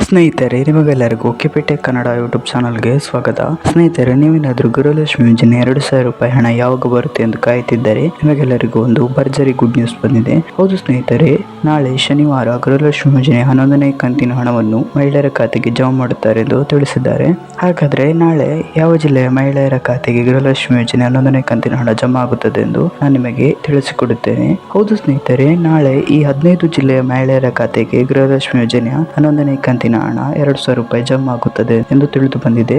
ಸ್ನೇಹಿತರೆ, ನಿಮಗೆಲ್ಲರಿಗೂ ಕೆಪಿಟೆ ಕನ್ನಡ ಯೂಟ್ಯೂಬ್ ಚಾನಲ್ಗೆ ಸ್ವಾಗತ. ಸ್ನೇಹಿತರೆ, ನೀವೇನಾದರೂ ಗೃಹಲಕ್ಷ್ಮಿ ಯೋಜನೆ 2,000 ರೂಪಾಯಿ ಹಣ ಯಾವಾಗ ಬರುತ್ತೆ ಎಂದು ಕಾಯುತ್ತಿದ್ದರೆ ನಿಮಗೆಲ್ಲರಿಗೂ ಒಂದು ಭರ್ಜರಿ ಗುಡ್ ನ್ಯೂಸ್ ಬಂದಿದೆ. ಹೌದು ಸ್ನೇಹಿತರೆ, ನಾಳೆ ಶನಿವಾರ ಗೃಹಲಕ್ಷ್ಮಿ ಯೋಜನೆ 11ನೇ ಕಂತಿನ ಹಣವನ್ನು ಮಹಿಳೆಯರ ಖಾತೆಗೆ ಜಮಾ ಮಾಡುತ್ತಾರೆ ಎಂದು ತಿಳಿಸಿದ್ದಾರೆ. ಹಾಗಾದರೆ ನಾಳೆ ಯಾವ ಜಿಲ್ಲೆಯ ಮಹಿಳೆಯರ ಖಾತೆಗೆ ಗೃಹಲಕ್ಷ್ಮಿ ಯೋಜನೆ 11ನೇ ಕಂತಿನ ಹಣ ಜಮಾ ಆಗುತ್ತದೆ ಎಂದು ನಾನು ನಿಮಗೆ ತಿಳಿಸಿಕೊಡುತ್ತೇನೆ. ಹೌದು ಸ್ನೇಹಿತರೆ, ನಾಳೆ ಈ 15 ಜಿಲ್ಲೆಯ ಮಹಿಳೆಯರ ಖಾತೆಗೆ ಗೃಹಲಕ್ಷ್ಮಿ ಯೋಜನೆಯ 11ನೇ ಕಂತಿನ ಹಣ 2,000 ರೂಪಾಯಿ ಜಮಾ ಆಗುತ್ತದೆ ಎಂದು ತಿಳಿದು ಬಂದಿದೆ.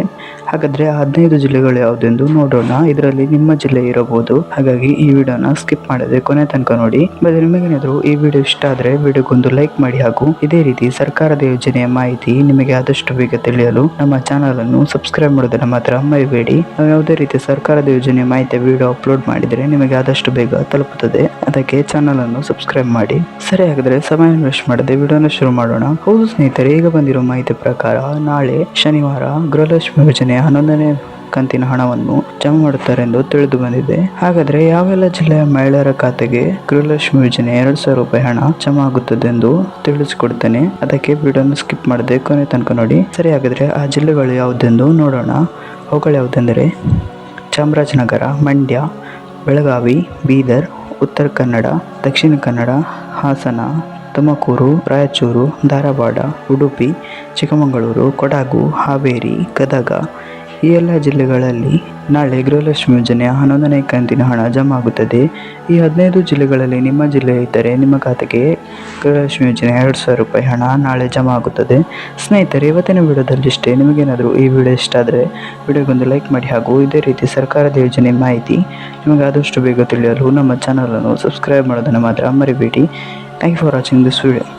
ಹಾಗಾದ್ರೆ ಆ 15 ಜಿಲ್ಲೆಗಳು ಯಾವುದೆಂದು ನೋಡೋಣ. ಇದರಲ್ಲಿ ನಿಮ್ಮ ಜಿಲ್ಲೆ ಇರಬಹುದು, ಹಾಗಾಗಿ ಈ ವಿಡಿಯೋನ ಸ್ಕಿಪ್ ಮಾಡದೆ ಕೊನೆ ತನಕ ನೋಡಿ. ಮತ್ತೆ ನಿಮಗೇನಾದರೂ ಈ ವಿಡಿಯೋ ಇಷ್ಟ ಆದರೆ ವಿಡಿಯೋಗೊಂದು ಲೈಕ್ ಮಾಡಿ, ಹಾಗೂ ಇದೇ ರೀತಿ ಸರ್ಕಾರದ ಯೋಜನೆಯ ಮಾಹಿತಿ ನಿಮಗೆ ಆದಷ್ಟು ಬೇಗ ತಿಳಿಯಲು ನಮ್ಮ ಚಾನಲ್ ಅನ್ನು ಸಬ್ಸ್ಕ್ರೈಬ್ ಮಾಡೋದನ್ನ ಮಾತ್ರ ಮರಿಬೇಡಿ. ನಾವು ಯಾವುದೇ ರೀತಿ ಸರ್ಕಾರದ ಯೋಜನೆಯ ಮಾಹಿತಿ ವಿಡಿಯೋ ಅಪ್ಲೋಡ್ ಮಾಡಿದರೆ ನಿಮಗೆ ಆದಷ್ಟು ಬೇಗ ತಲುಪುತ್ತದೆ. ಅದಕ್ಕೆ ಚಾನಲ್ ಅನ್ನು ಸಬ್ಸ್ಕ್ರೈಬ್ ಮಾಡಿ. ಸರಿ, ಹಾಗಾದ್ರೆ ಸಮಯ ವೇಸ್ಟ್ ಮಾಡದೆ ವಿಡಿಯೋನ ಶುರು ಮಾಡೋಣ. ಹೌದು ಸ್ನೇಹಿತರೆ, ಈಗ ಬಂದಿರೋ ಮಾಹಿತಿ ಪ್ರಕಾರ ನಾಳೆ ಶನಿವಾರ ಗೃಹಲಕ್ಷ್ಮಿ ಯೋಜನೆಯ 11ನೇ ಕಂತಿನ ಹಣವನ್ನು ಜಮಾ ಮಾಡುತ್ತಾರೆ ಎಂದು ತಿಳಿದು ಬಂದಿದೆ. ಹಾಗಾದ್ರೆ ಯಾವೆಲ್ಲ ಜಿಲ್ಲೆಯ ಮಹಿಳೆಯರ ಖಾತೆಗೆ ಗೃಹಲಕ್ಷ್ಮಿ ಯೋಜನೆ 2,000 ರೂಪಾಯಿ ಹಣ ಜಮಾ ಆಗುತ್ತದೆ ಎಂದು ತಿಳಿಸಿಕೊಡ್ತೇನೆ. ಅದಕ್ಕೆ ವಿಡಿಯೋನ ಸ್ಕಿಪ್ ಮಾಡದೆ ಕೊನೆ ತನಕ ನೋಡಿ. ಸರಿ, ಹಾಗಾದ್ರೆ ಆ ಜಿಲ್ಲೆಗಳು ಯಾವುದೆಂದು ನೋಡೋಣ. ಅವುಗಳು ಯಾವುದೆಂದರೆ ಚಾಮರಾಜನಗರ, ಮಂಡ್ಯ, ಬೆಳಗಾವಿ, ಬೀದರ್, ಉತ್ತರ ಕನ್ನಡ, ದಕ್ಷಿಣ ಕನ್ನಡ, ಹಾಸನ, ತುಮಕೂರು, ರಾಯಚೂರು, ಧಾರವಾಡ, ಉಡುಪಿ, ಚಿಕ್ಕಮಗಳೂರು, ಕೊಡಗು, ಹಾವೇರಿ, ಗದಗ ಈ ಎಲ್ಲ ಜಿಲ್ಲೆಗಳಲ್ಲಿ ನಾಳೆ ಗೃಹಲಕ್ಷ್ಮಿ ಯೋಜನೆಯ 11ನೇ ಕಂತಿನ ಹಣ ಜಮಾ ಆಗುತ್ತದೆ. ಈ 15 ಜಿಲ್ಲೆಗಳಲ್ಲಿ ನಿಮ್ಮ ಜಿಲ್ಲೆ ಇದ್ದರೆ ನಿಮ್ಮ ಖಾತೆಗೆ ಗೃಹಲಕ್ಷ್ಮಿ ಯೋಜನೆ 2,000 ರೂಪಾಯಿ ಹಣ ನಾಳೆ ಜಮಾ ಆಗುತ್ತದೆ. ಸ್ನೇಹಿತರೆ, ಇವತ್ತಿನ ವಿಡಿಯೋದಲ್ಲಿ ಇಷ್ಟೇ. ನಿಮಗೇನಾದರೂ ಈ ವಿಡಿಯೋ ಇಷ್ಟ ಆದರೆ ವಿಡಿಯೋಗೊಂದು ಲೈಕ್ ಮಾಡಿ, ಹಾಗೂ ಇದೇ ರೀತಿ ಸರ್ಕಾರದ ಯೋಜನೆ ಮಾಹಿತಿ ನಿಮಗೆ ಆದಷ್ಟು ಬೇಗ ತಿಳಿಯಲು ನಮ್ಮ ಚಾನಲನ್ನು ಸಬ್ಸ್ಕ್ರೈಬ್ ಮಾಡೋದನ್ನು ಮಾತ್ರ ಮರಿಬೇಡಿ. Thank you for watching this video.